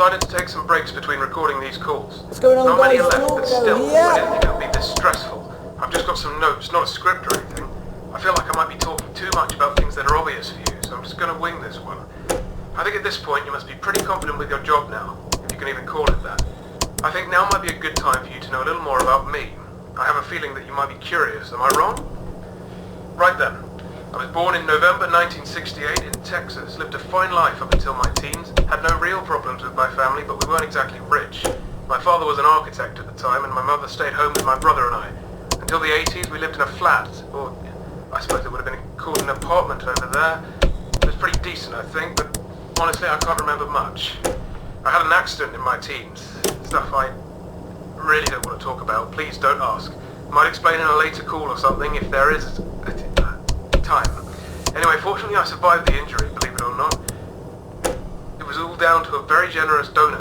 decided to take some breaks between recording these calls. What's going on, Not many guys? are left, but still, Yeah. I didn't think it would be this stressful. I've just got some notes, not a script or anything. I feel like I might be talking too much about things that are obvious for you, so I'm just going to wing this one. I think at this point you must be pretty confident with your job now, if you can even call it that. I think now might be a good time for you to know a little more about me. I have a feeling that you might be curious, am I wrong? Right then. I was born in November 1968 in Texas, lived a fine life up until my teens, had no real problems with my family, but we weren't exactly rich. My father was an architect at the time, and my mother stayed home with my brother and I. Until the 80s, we lived in a flat, or I suppose it would have been called an apartment over there. It was pretty decent, I think, but honestly, I can't remember much. I had an accident in my teens, stuff I really don't want to talk about. Please don't ask. Might explain in a later call or something if there is time. Anyway, fortunately I survived the injury, believe it or not. It was all down to a very generous donor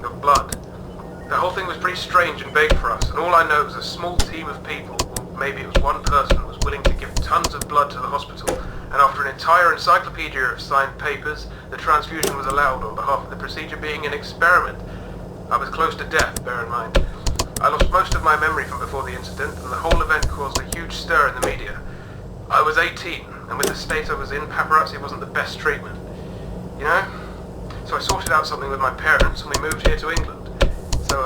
of blood. The whole thing was pretty strange and vague for us, and all I know is a small team of people, or maybe it was one person, was willing to give tons of blood to the hospital, and after an entire encyclopedia of signed papers, the transfusion was allowed on behalf of the procedure being an experiment. I was close to death, bear in mind. I lost most of my memory from before the incident, and the whole event caused a huge stir in the media. I was 18, and with the state I was in, paparazzi wasn't the best treatment. You know? So I sorted out something with my parents, and we moved here to England. So,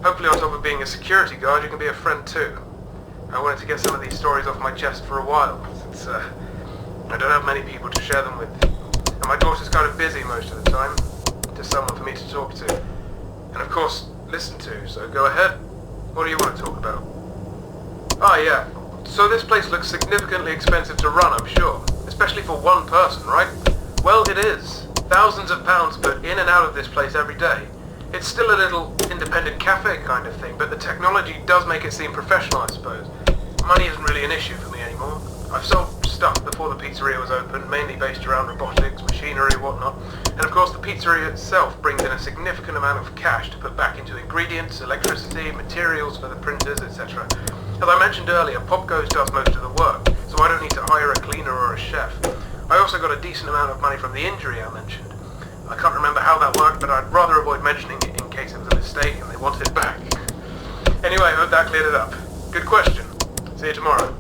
hopefully on top of being a security guard, you can be a friend too. I wanted to get some of these stories off my chest for a while, since I don't have many people to share them with. And my daughter's kind of busy most of the time, just someone for me to talk to. And of course, listen to, so go ahead. What do you want to talk about? Ah, yeah. So this place looks significantly expensive to run, I'm sure. Especially for one person, right? Well, it is. Thousands of pounds put in and out of this place every day. It's still a little independent cafe kind of thing, but the technology does make it seem professional, I suppose. Money isn't really an issue for me anymore. I've sold stuff before the pizzeria was open, mainly based around robotics, machinery, whatnot. And of course the pizzeria itself brings in a significant amount of cash to put back into ingredients, electricity, materials for the printers, etc. As I mentioned earlier, Popgoes does most of the work, so I don't need to hire a cleaner or a chef. I also got a decent amount of money from the injury I mentioned. I can't remember how that worked, but I'd rather avoid mentioning it in case it was a mistake and they wanted it back. Anyway, I hope that cleared it up. Good question. See you tomorrow.